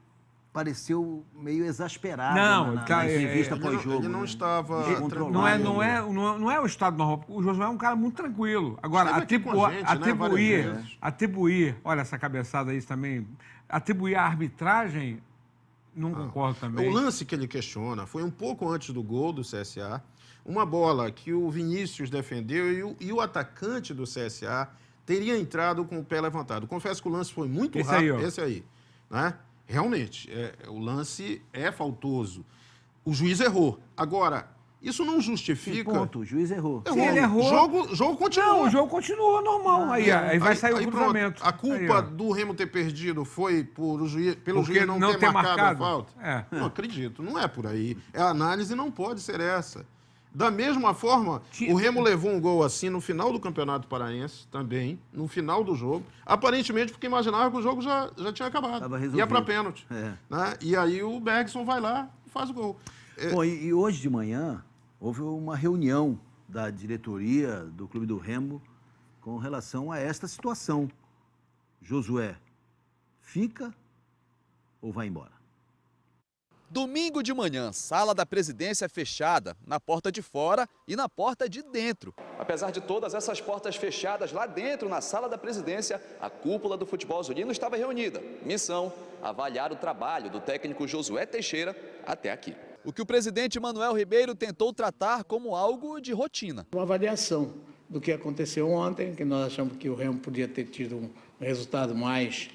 B: pareceu meio exasperado
L: na
B: entrevista pós-jogo.
K: Ele não estava...
L: Não é o estado normal. O Josué é um cara muito tranquilo. Agora, atribuir, olha essa cabeçada aí também, atribuir a arbitragem, não concordo também.
K: O lance que ele questiona foi um pouco antes do gol do CSA, uma bola que o Vinícius defendeu e o atacante do CSA teria entrado com o pé levantado. Confesso que o lance foi muito rápido. Esse aí. Né? Realmente, o lance é faltoso. O juiz errou. Agora, isso não justifica...
B: Ponto, o juiz errou.
L: Ele errou.
K: O jogo continua.
L: Não, o jogo continua normal. Aí vai sair o cruzamento.
K: A culpa do Remo ter perdido foi pelo juiz não ter marcado a falta? Não acredito. Não é por aí. A análise não pode ser essa. Da mesma forma, o Remo levou um gol assim no final do Campeonato Paraense, também, no final do jogo, aparentemente porque imaginava que o jogo já tinha acabado. Ia para pênalti. Né? E aí o Bergson vai lá e faz o gol.
B: Bom, e hoje de manhã houve uma reunião da diretoria do Clube do Remo com relação a esta situação. Josué, fica ou vai embora?
O: Domingo de manhã, sala da presidência fechada, na porta de fora e na porta de dentro. Apesar de todas essas portas fechadas, lá dentro, na sala da presidência, a cúpula do futebol azulino estava reunida. Missão: avaliar o trabalho do técnico Josué Teixeira até aqui. O que o presidente Manuel Ribeiro tentou tratar como algo de rotina.
S: Uma avaliação do que aconteceu ontem, que nós achamos que o Remo podia ter tido um resultado mais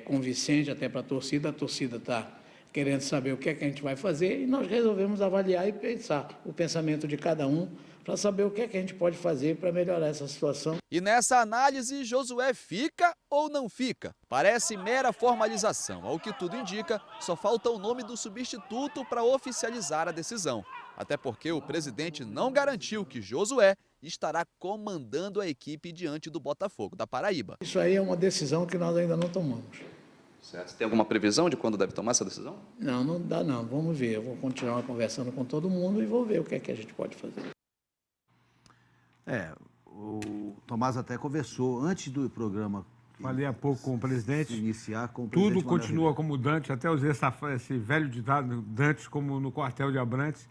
S: convincente até para a torcida. A torcida está querendo saber o que é que a gente vai fazer, e nós resolvemos avaliar e pensar o pensamento de cada um para saber o que é que a gente pode fazer para melhorar essa situação.
O: E nessa análise, Josué fica ou não fica? Parece mera formalização. Ao que tudo indica, só falta o nome do substituto para oficializar a decisão. Até porque o presidente não garantiu que Josué estará comandando a equipe diante do Botafogo da Paraíba.
S: Isso aí é uma decisão que nós ainda não tomamos.
O: Certo. Tem alguma previsão de quando deve tomar essa decisão?
S: Não, não dá não. Vamos ver. Eu vou continuar conversando com todo mundo e vou ver o que é que a gente pode fazer.
B: O Tomás até conversou antes do programa.
L: Falei há pouco com o presidente.
B: Iniciar com o presidente.
L: Tudo continua como Dantes, até usei esse velho ditado Dantes como no quartel de Abrantes.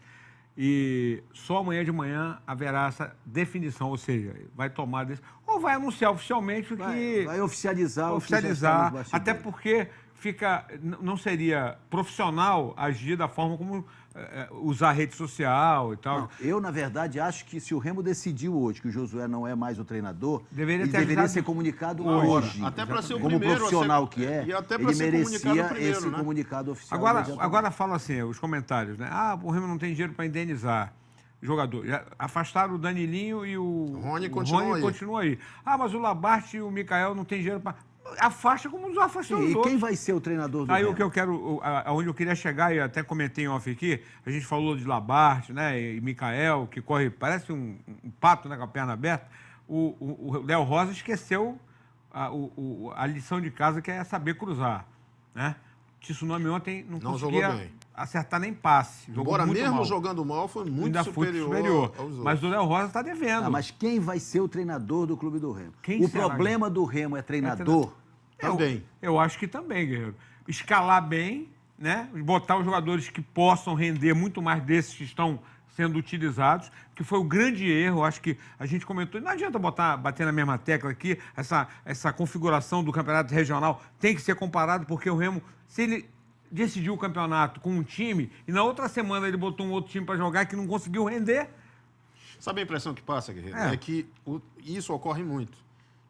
L: E só amanhã de manhã haverá essa definição, ou seja, vai tomar ou vai anunciar oficialmente que...
B: Vai oficializar.
L: Até porque não seria profissional agir da forma como usar a rede social e tal.
B: Não, eu, na verdade, acho que se o Remo decidiu hoje que o Josué não é mais o treinador,
L: deveria
B: ser comunicado
K: hoje. Até para ser o
B: como
K: primeiro
B: profissional que é,
K: e até
B: ele merecia
K: primeiro,
B: esse comunicado oficial.
L: Agora fala assim, os comentários, né? O Remo não tem dinheiro para indenizar jogador. Já afastaram o Danilinho e o
K: Rony
L: continua aí. Mas o Labarte e o Mikael não tem dinheiro para... Afasta como nos afastam os outros.
B: E quem vai ser o treinador do
L: Aí
B: Remo?
L: o que eu quero, aonde eu queria chegar, e até comentei em off aqui, a gente falou de Labarte, né, e Mikael, que corre, parece um pato, né, com a perna aberta. O Léo Rosa esqueceu a lição de casa, que é saber cruzar, né? Tsunami ontem não conseguia acertar nem passe.
K: Embora mesmo jogando mal, foi muito superior aos outros.
L: Mas o Léo Rosa está devendo.
B: Mas quem vai ser o treinador do Clube do Remo?
L: O
B: problema do Remo é treinador?
K: Também.
L: Eu acho que também, Guerreiro. Escalar bem, né? Botar os jogadores que possam render muito mais desses que estão sendo utilizados, que foi o grande erro, acho que a gente comentou, não adianta bater na mesma tecla aqui, essa configuração do campeonato regional tem que ser comparado, porque o Remo, se ele decidiu o campeonato com um time e na outra semana ele botou um outro time para jogar que não conseguiu render...
K: Sabe a impressão que passa, Guerreiro? É que isso ocorre muito.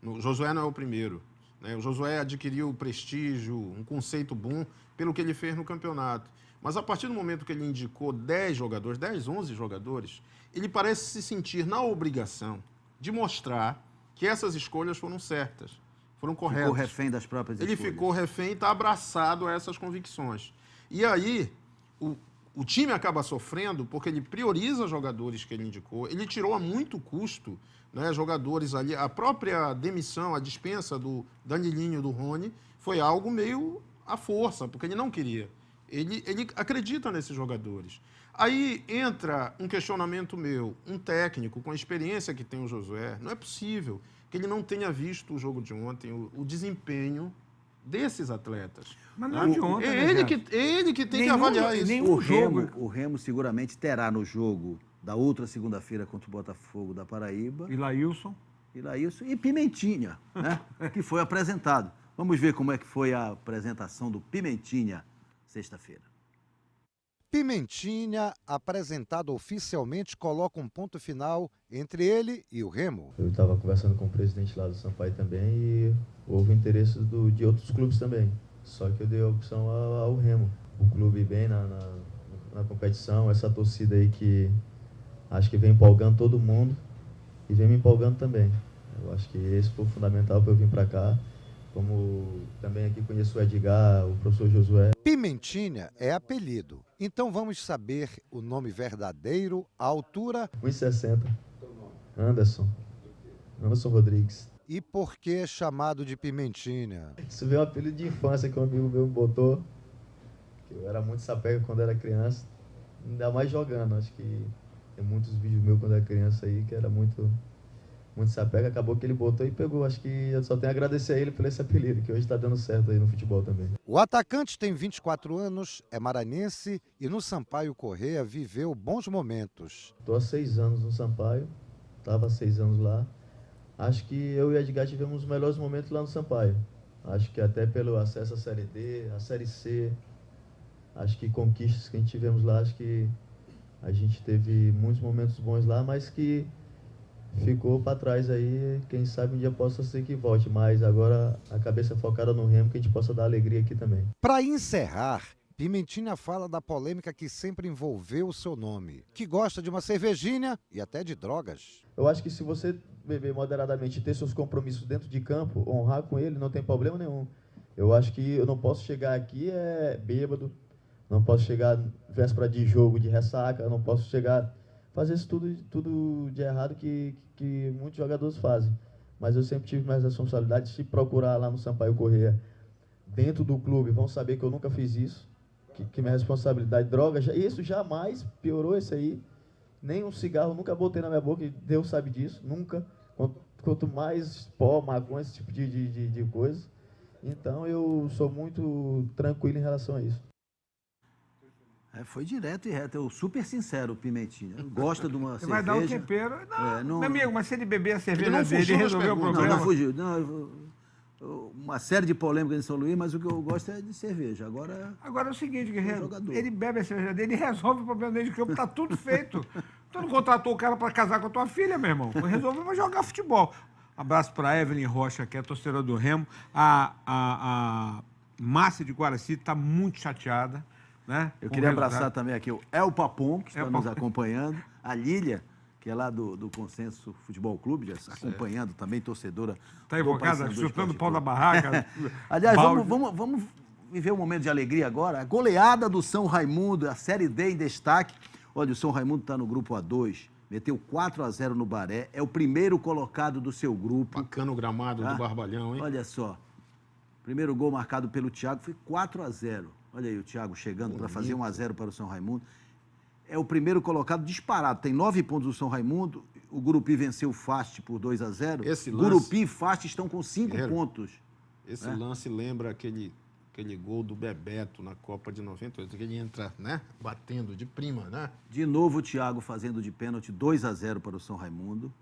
K: O Josué não é o primeiro. Né? O Josué adquiriu prestígio, um conceito bom pelo que ele fez no campeonato. Mas a partir do momento que ele indicou 10 jogadores, 10, 11 jogadores, ele parece se sentir na obrigação de mostrar que essas escolhas foram certas, foram corretas.
B: Ficou refém das próprias escolhas.
K: Ele ficou refém e está abraçado a essas convicções. E aí, o time acaba sofrendo porque ele prioriza jogadores que ele indicou, ele tirou a muito custo, né, jogadores ali. A própria demissão, a dispensa do Danilinho e do Rony foi algo meio à força, porque ele não queria. Ele acredita nesses jogadores. Aí entra um questionamento meu, um técnico com a experiência que tem o Josué, não é possível que ele não tenha visto o jogo de ontem, o desempenho desses atletas.
L: Mas não é de ontem,
K: ele que tem que avaliar isso.
B: O Remo seguramente terá no jogo da outra segunda-feira contra o Botafogo da Paraíba.
L: E Laílson
B: e Pimentinha, né? Que foi apresentado. Vamos ver como é que foi a apresentação do Pimentinha sexta-feira.
T: Pimentinha, apresentado oficialmente, coloca um ponto final entre ele e o Remo.
U: Eu estava conversando com o presidente lá do Sampaio também e houve interesse de outros clubes também. Só que eu dei a opção ao Remo. O clube bem na competição, essa torcida aí que acho que vem empolgando todo mundo e vem me empolgando também. Eu acho que esse foi fundamental para eu vir para cá. Como também aqui conheço o Edgar, o professor Josué.
T: Pimentinha é apelido. Então vamos saber o nome verdadeiro, a altura...
U: 1,60. Anderson Rodrigues.
T: E por que chamado de Pimentinha?
U: Isso veio um apelido de infância que um amigo meu me botou. Eu era muito sapega quando era criança. Ainda mais jogando. Acho que tem muitos vídeos meus quando era criança aí que era muito sapega, acabou que ele botou e pegou. Acho que eu só tenho a agradecer a ele por esse apelido, que hoje está dando certo aí no futebol também.
T: O atacante tem 24 anos, é maranhense e no Sampaio Corrêa viveu bons momentos.
U: Estou há 6 anos no Sampaio, estava há 6 anos lá. Acho que eu e Edgar tivemos os melhores momentos lá no Sampaio. Acho que até pelo acesso à Série D, à Série C, acho que conquistas que a gente tivemos lá, acho que a gente teve muitos momentos bons lá, mas que ficou para trás aí, quem sabe um dia possa ser que volte, mas agora a cabeça é focada no Remo, que a gente possa dar alegria aqui também.
T: Para encerrar, Pimentinha fala da polêmica que sempre envolveu o seu nome, que gosta de uma cervejinha e até de drogas.
U: Eu acho que se você beber moderadamente e ter seus compromissos dentro de campo, honrar com ele, não tem problema nenhum. Eu acho que eu não posso chegar aqui bêbado, não posso chegar véspera de jogo de ressaca, não posso chegar... fazer isso tudo de errado que muitos jogadores fazem. Mas eu sempre tive mais responsabilidade de procurar lá no Sampaio Corrêa, dentro do clube, vão saber que eu nunca fiz isso, que minha responsabilidade, droga, isso jamais piorou isso aí. Nem um cigarro nunca botei na minha boca, e Deus sabe disso, nunca. Quanto mais pó, maconha, esse tipo de coisa. Então eu sou muito tranquilo em relação a isso.
B: Foi direto e reto, eu super sincero, o Pimentinha. Gosta de uma cerveja.
L: Vai dar o tempero. Não, meu amigo, mas se ele beber a cerveja dele, ele resolveu o problema.
B: Não fugiu. uma série de polêmicas em São Luís, mas o que eu gosto é de cerveja. Agora
L: é o seguinte, Guerreiro, ele bebe a cerveja dele e resolve o problema dele de campo, tá tudo feito. Tu não contratou o cara para casar com a tua filha, meu irmão. Resolveu jogar futebol. Abraço para Evelyn Rocha, que é torcedora do Remo. A Márcia de Guaraci está muito chateada. Né,
B: eu queria abraçar também aqui o El Papon, que está nos acompanhando. A Lília, que é lá do Consenso Futebol Clube, já acompanhando também, torcedora.
L: Está invocada, chutando o pau da barraca.
B: Aliás, vamos viver um momento de alegria agora. A goleada do São Raimundo, a Série D em destaque. Olha, o São Raimundo está no grupo A2, meteu 4-0 no Baré, é o primeiro colocado do seu grupo.
K: Bacana o gramado do Barbalhão, hein?
B: Olha só, primeiro gol marcado pelo Thiago foi 4-0. Olha aí o Thiago chegando para fazer 1-0 para o São Raimundo. É o primeiro colocado disparado, tem 9 pontos do São Raimundo, o Gurupi venceu o Fast por 2-0. Gurupi e Fast estão com 5 pontos.
K: Esse lance lembra aquele gol do Bebeto na Copa de 98, que ele entra, né, batendo de prima, né?
B: De novo o Thiago fazendo de pênalti, 2-0 para o São Raimundo.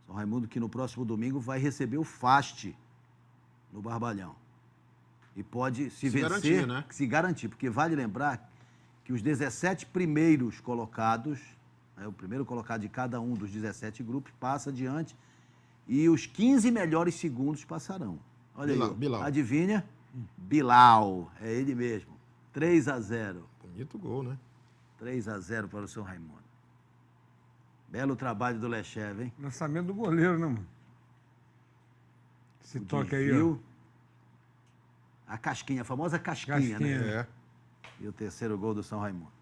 B: São Raimundo que no próximo domingo vai receber o Fast no Barbalhão. E pode se vencer, garantir, né? Se garantir, porque vale lembrar que os 17 primeiros colocados, né, o primeiro colocado de cada um dos 17 grupos passa adiante e os 15 melhores segundos passarão. Olha aí,
K: Bilal.
B: Adivinha? Bilal, é ele mesmo. 3-0.
K: Bonito gol, né?
B: 3-0 para o São Raimundo. Belo trabalho do Lechev, hein?
L: Lançamento do goleiro, né, mano? Esse toque aí, ó.
B: A casquinha, a famosa casquinha, né?
K: É.
B: E o terceiro gol do São Raimundo.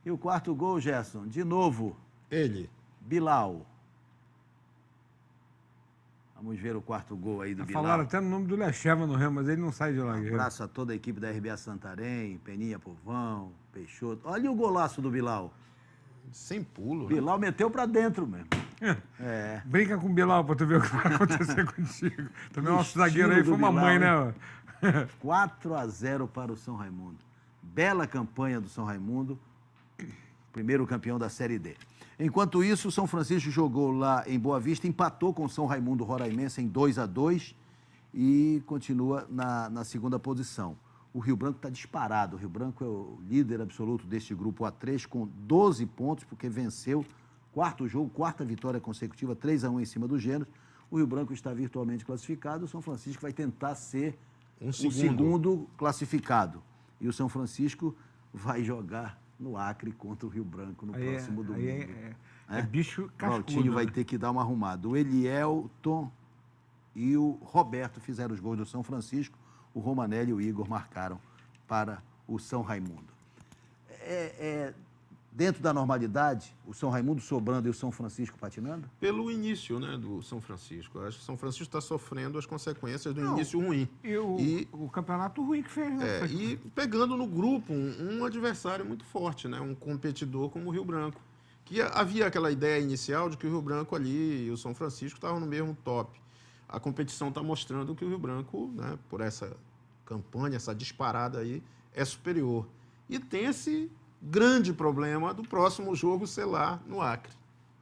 B: E o quarto gol, Gerson, de novo.
K: Ele.
B: Bilal. Vamos ver o quarto gol aí do Bilal.
L: Falaram até no nome do Lecheva no Remo, mas ele não sai de lá.
B: Um abraço a toda a equipe da RBA Santarém, Peninha Povão, Peixoto. Olha o golaço do Bilal.
K: Sem pulo.
B: Bilal meteu pra dentro mesmo.
L: Brinca com o Bilal pra tu ver o que vai acontecer contigo. Também o nosso zagueiro aí foi uma mãe, né?
B: 4-0 para o São Raimundo. Bela campanha do São Raimundo, primeiro campeão da Série D. Enquanto isso, o São Francisco jogou lá em Boa Vista, empatou com o São Raimundo Roraimense em 2-2 e continua na segunda posição. O Rio Branco está disparado. O Rio Branco é o líder absoluto deste grupo A3 com 12 pontos, porque venceu quarto jogo, quarta vitória consecutiva, 3-1 em cima do Gêneros. O Rio Branco está virtualmente classificado. O São Francisco vai tentar ser o segundo classificado. E o São Francisco vai jogar no Acre contra o Rio Branco no próximo domingo.
L: É bicho cascudo.
B: O Valtinho vai ter que dar uma arrumada. O Elielton e o Roberto fizeram os gols do São Francisco. O Romanelli e o Igor marcaram para o São Raimundo. Dentro da normalidade, o São Raimundo sobrando e o São Francisco patinando?
K: Pelo início, né, do São Francisco. Eu acho que o São Francisco está sofrendo as consequências do início ruim.
L: E o campeonato ruim que fez, né?
K: E pegando no grupo um adversário muito forte, né, um competidor como o Rio Branco. Que havia aquela ideia inicial de que o Rio Branco ali e o São Francisco estavam no mesmo top. A competição está mostrando que o Rio Branco, né, por essa campanha, essa disparada aí, é superior. E tem esse grande problema do próximo jogo ser lá no Acre.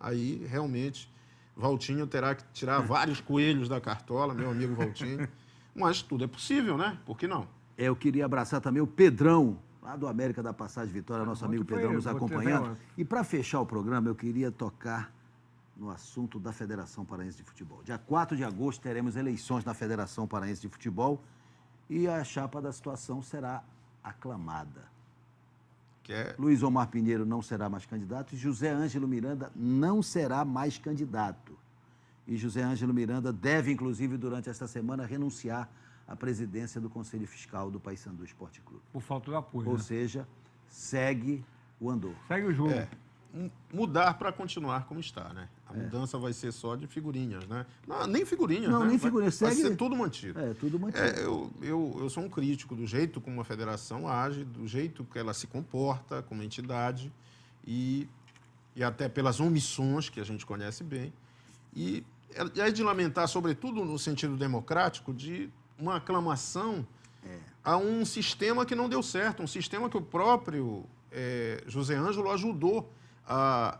K: Aí, realmente, Valtinho terá que tirar vários coelhos da cartola, meu amigo Valtinho. Mas tudo é possível, né? Por que não?
B: Eu queria abraçar também o Pedrão, lá do América da Passagem Vitória, nosso amigo Pedrão nos acompanhando. E para fechar o programa, eu queria tocar no assunto da Federação Paraense de Futebol. Dia 4 de agosto teremos eleições na Federação Paraense de Futebol e a chapa da situação será aclamada. Luiz Omar Pinheiro não será mais candidato e José Ângelo Miranda não será mais candidato. E José Ângelo Miranda deve, inclusive, durante esta semana, renunciar à presidência do Conselho Fiscal do Paysandu Esporte Clube.
L: Por falta de apoio.
B: Ou seja, segue o andor.
L: Segue o jogo.
K: Mudar para continuar como está, né? A mudança vai ser só de figurinhas, né? Não, nem figurinhas, né?
B: Nem figurinhas.
K: Vai ser tudo mantido.
B: Tudo mantido.
K: Eu sou um crítico do jeito como a federação age, do jeito que ela se comporta como entidade e até pelas omissões que a gente conhece bem. E é de lamentar, sobretudo no sentido democrático, de uma aclamação a um sistema que não deu certo, um sistema que o próprio José Ângelo ajudou a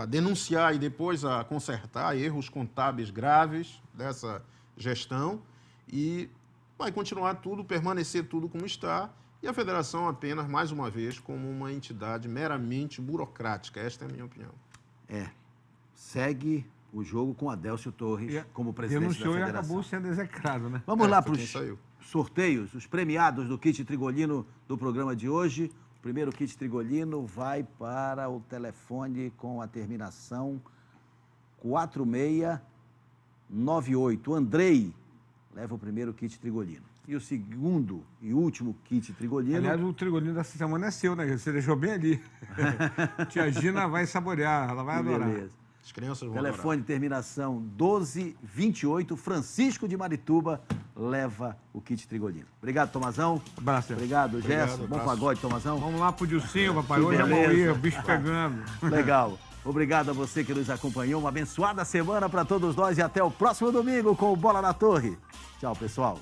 K: denunciar e depois a consertar erros contábeis graves dessa gestão e vai continuar tudo, permanecer tudo como está, e a federação apenas, mais uma vez, como uma entidade meramente burocrática. Esta é a minha opinião.
B: Segue o jogo com Adélcio Torres como presidente da
L: denunciou
B: federação.
L: E acabou sendo execrado, né?
B: Vamos lá para os sorteios, os premiados do kit Trigolino do programa de hoje. O primeiro kit Trigolino vai para o telefone com a terminação 4698. Andrei leva o primeiro kit Trigolino. E o segundo e último kit Trigolino...
L: Aliás, o Trigolino dessa semana é seu, né? Você deixou bem ali. Tia Gina vai saborear, ela vai adorar.
B: Beleza.
K: As crianças vão
B: Telefone terminação 1228, Francisco de Marituba leva o kit Trigolino. Obrigado, Tomazão.
L: Abraço.
B: Obrigado, Gerson. Bom pagode, Tomazão.
L: Vamos lá pro Dilcinho, papai. Hoje é Mauí, o bicho pegando.
B: Legal. Obrigado a você que nos acompanhou. Uma abençoada semana para todos nós e até o próximo domingo com o Bola na Torre. Tchau, pessoal.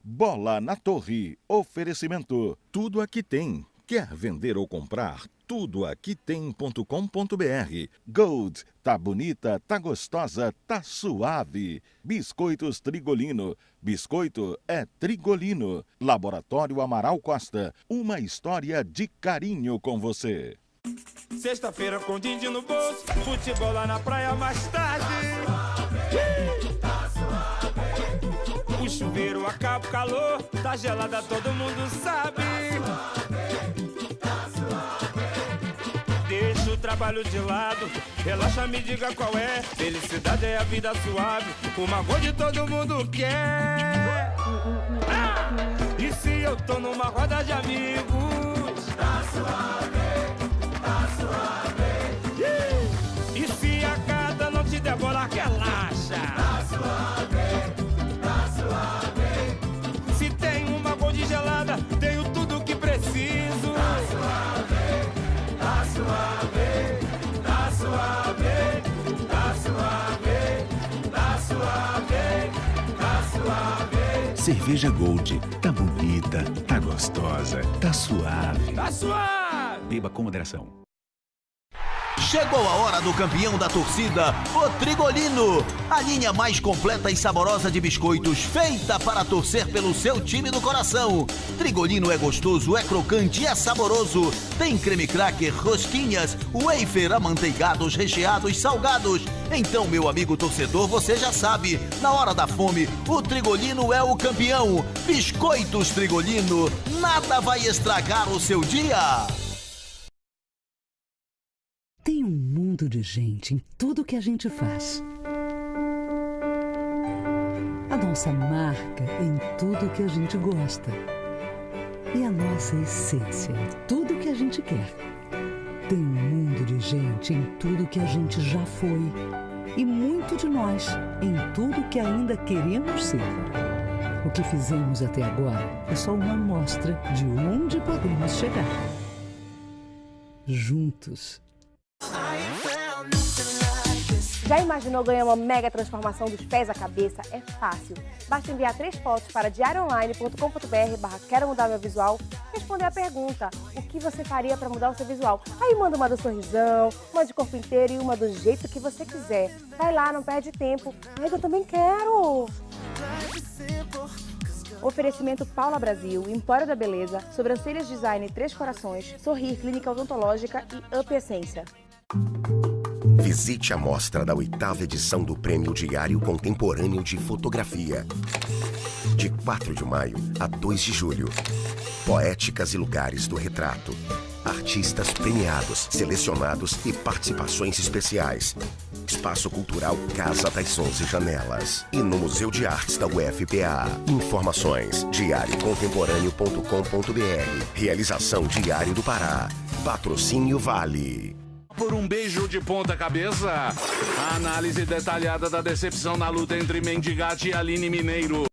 A: Bola na Torre. Oferecimento. Tudo aqui tem. Quer vender ou comprar? Tudo aqui tem.com.br. Gold. Tá bonita, tá gostosa, tá suave. Biscoitos Trigolino. Biscoito é Trigolino. Laboratório Amaral Costa. Uma história de carinho com você.
C: Sexta-feira com din-din no bolso, futebol lá na praia mais tarde. O chuveiro acaba o calor, tá gelada, todo mundo sabe. Deixa o trabalho de lado, relaxa, me diga qual é. Felicidade é a vida suave, uma cor de todo mundo quer. E se eu tô numa roda de amigos, tá suave, tá suave. E se a gata não te der bola, relaxa, tá suave, tá suave. Se tem uma gol de gelada, tenho tudo que preciso. Tá suave, tá suave, tá suave, tá suave, tá suave, tá suave.
D: Cerveja Gold. Tá bonita, tá gostosa, tá suave.
C: Tá suave.
D: Beba com moderação.
B: Chegou a hora do campeão da torcida, o Trigolino. A linha mais completa e saborosa de biscoitos, feita para torcer pelo seu time do coração. Trigolino é gostoso, é crocante, é saboroso. Tem creme cracker, rosquinhas, wafer, amanteigados, recheados, salgados. Então, meu amigo torcedor, você já sabe, na hora da fome, o Trigolino é o campeão. Biscoitos Trigolino, nada vai estragar o seu dia.
E: Tem um mundo de gente em tudo que a gente faz. A nossa marca em tudo que a gente gosta. E a nossa essência em tudo que a gente quer. Tem um mundo de gente em tudo que a gente já foi. E muito de nós em tudo que ainda queremos ser. O que fizemos até agora é só uma amostra de onde podemos chegar. Juntos.
G: Já imaginou ganhar uma mega transformação dos pés à cabeça? É fácil. Basta enviar 3 fotos para diarioonline.com.br/quero mudar meu visual e responder a pergunta: o que você faria para mudar o seu visual? Aí manda uma do sorrisão, uma de corpo inteiro e uma do jeito que você quiser. Vai lá, não perde tempo. Eu também quero! Oferecimento Paula Brasil, Empório da Beleza, Sobrancelhas Design 3 Corações, Sorrir Clínica Odontológica e Up Essência.
F: Visite a mostra da 8ª edição do Prêmio Diário Contemporâneo de Fotografia. De 4 de maio a 2 de julho. Poéticas e lugares do retrato. Artistas premiados, selecionados e participações especiais. Espaço Cultural Casa das 11 Janelas. E no Museu de Artes da UFPA. Informações: diariocontemporâneo.com.br. Realização Diário do Pará. Patrocínio Vale.
V: Por um beijo de ponta cabeça. A análise detalhada da decepção na luta entre Mendigate e Aline Mineiro.